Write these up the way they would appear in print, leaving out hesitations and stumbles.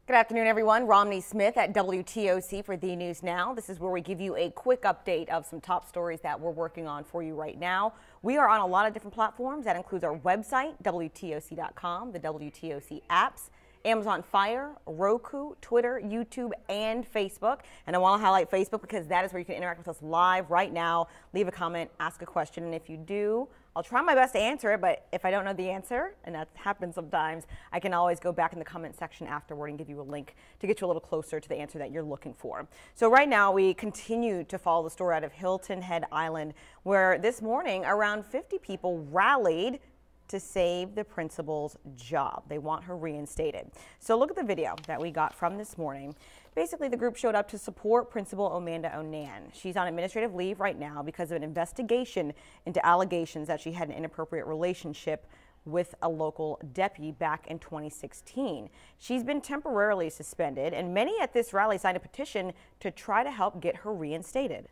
Good afternoon, everyone. Romney Smith at WTOC for The News Now. This is where we give you a quick update of some top stories that we're working on for you right now. We are on a lot of different platforms. That includes our website, wtoc.com, the WTOC apps, Amazon Fire, Roku, Twitter, YouTube, and Facebook. And I want to highlight Facebook because that is where you can interact with us live right now. Leave a comment, ask a question, and if you do, I'll try my best to answer it, but if I don't know the answer, and that happens sometimes, I can always go back in the comment section afterward and give you a link to get you a little closer to the answer that you're looking for. So right now, we continue to follow the story out of Hilton Head Island, where this morning, around 50 people rallied to save the principal's job. They want her reinstated. So look at the video that we got from this morning. Basically, the group showed up to support Principal Amanda Onan. She's on administrative leave right now because of an investigation into allegations that she had an inappropriate relationship with a local deputy back in 2016. She's been temporarily suspended, and many at this rally signed a petition to try to help get her reinstated.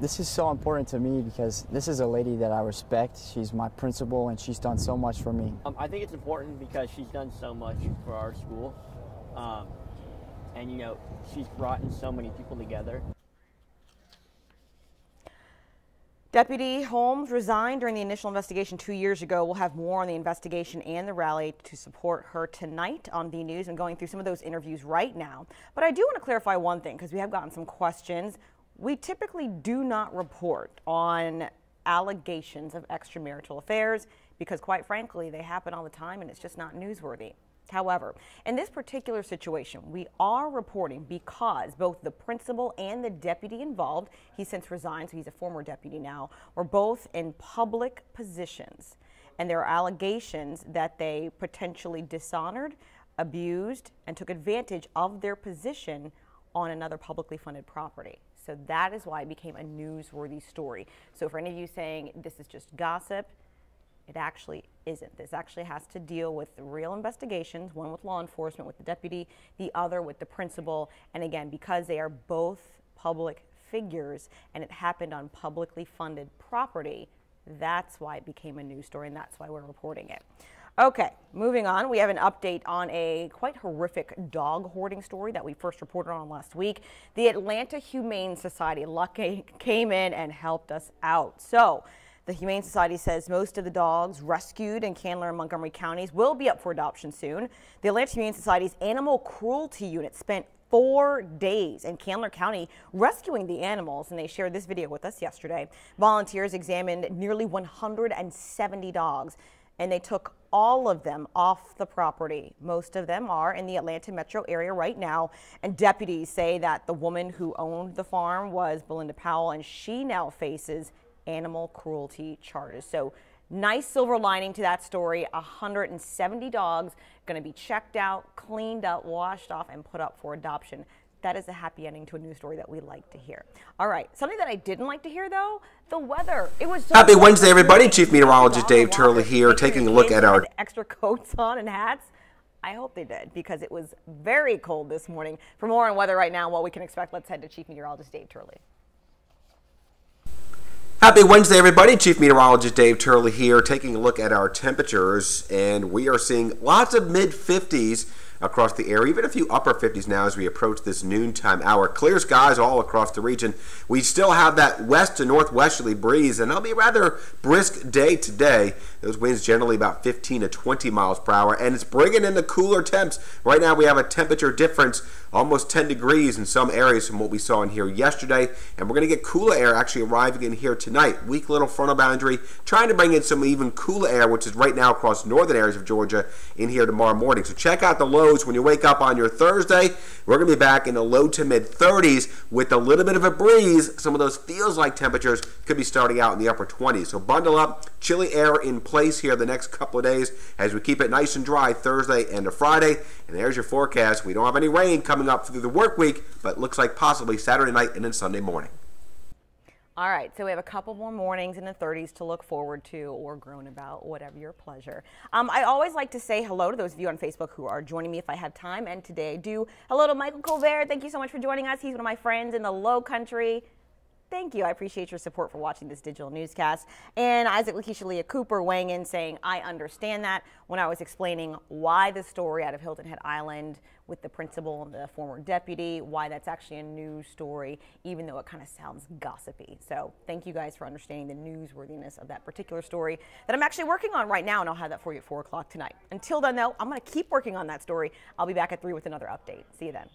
This is so important to me because this is a lady that I respect. She's my principal and she's done so much for me. I think it's important because she's done so much for our school. And you know, she's brought in so many people together. Deputy Holmes resigned during the initial investigation 2 years ago. We'll have more on the investigation and the rally to support her tonight on The News and going through some of those interviews right now. But I do want to clarify one thing because we have gotten some questions. We typically do not report on allegations of extramarital affairs because, quite frankly, they happen all the time and it's just not newsworthy. However, in this particular situation, we are reporting because both the principal and the deputy involved, he's since resigned, so he's a former deputy now, were both in public positions. And there are allegations that they potentially dishonored, abused, and took advantage of their position on another publicly funded property. So that is why it became a newsworthy story. So for any of you saying this is just gossip, it actually isn't. This actually has to deal with the real investigations, one with law enforcement, with the deputy, the other with the principal. And again, because they are both public figures and it happened on publicly funded property, that's why it became a news story and that's why we're reporting it. Okay, moving on, we have an update on a quite horrific dog hoarding story that we first reported on last week. The Atlanta Humane Society lucky came in and helped us out. So the Humane Society says most of the dogs rescued in Candler and Montgomery counties will be up for adoption soon. The Atlanta Humane Society's Animal Cruelty Unit spent 4 days in Candler County rescuing the animals, and they shared this video with us yesterday. Volunteers examined nearly 170 dogs, and they took all of them off the property. Most of them are in the Atlanta metro area right now, and deputies say that the woman who owned the farm was Belinda Powell, and she now faces animal cruelty charges. So nice silver lining to that story. 170 dogs going to be checked out, cleaned up, washed off, and put up for adoption. That is a happy ending to a news story that we like to hear. All right, something that I didn't like to hear, though, the weather. It was so Happy Wednesday, everybody. Chief Meteorologist Dave Turley here, taking a look at our extra coats on and hats. I hope they did because it was very cold this morning. For more on weather right now, what we can expect, let's head to Chief Meteorologist Dave Turley. Happy Wednesday, everybody. Chief Meteorologist Dave Turley here, taking a look at our temperatures, and we are seeing lots of mid-50s across the area, even a few upper 50s now as we approach this noontime hour. Clear skies all across the region. We still have that west to northwesterly breeze, and it'll be a rather brisk day today. Those winds generally about 15 to 20 miles per hour, and it's bringing in the cooler temps. Right now we have a temperature difference almost 10 degrees in some areas from what we saw in here yesterday, and we're going to get cooler air actually arriving in here tonight. Weak little frontal boundary, trying to bring in some even cooler air, which is right now across northern areas of Georgia in here tomorrow morning. So check out the lows when you wake up on your Thursday. We're going to be back in the low to mid 30s with a little bit of a breeze. Some of those feels like temperatures could be starting out in the upper 20s. So bundle up. Chilly air in place here the next couple of days as we keep it nice and dry Thursday and Friday. And there's your forecast. We don't have any rain coming up through the work week, but it looks like possibly Saturday night and then Sunday morning. All right, so we have a couple more mornings in the 30s to look forward to or groan about, whatever your pleasure. I always like to say hello to those of you on Facebook who are joining me if I have time, and today I do. Hello to Michael Colbert. Thank you so much for joining us. He's one of my friends in the Low Country. Thank you. I appreciate your support for watching this digital newscast. And Isaac Lakeisha Leah Cooper weighing in saying, I understand that, when I was explaining why the story out of Hilton Head Island with the principal and the former deputy, why that's actually a news story, even though it kind of sounds gossipy. So thank you guys for understanding the newsworthiness of that particular story that I'm actually working on right now, and I'll have that for you at 4 o'clock tonight. Until then, though, I'm going to keep working on that story. I'll be back at 3 with another update. See you then.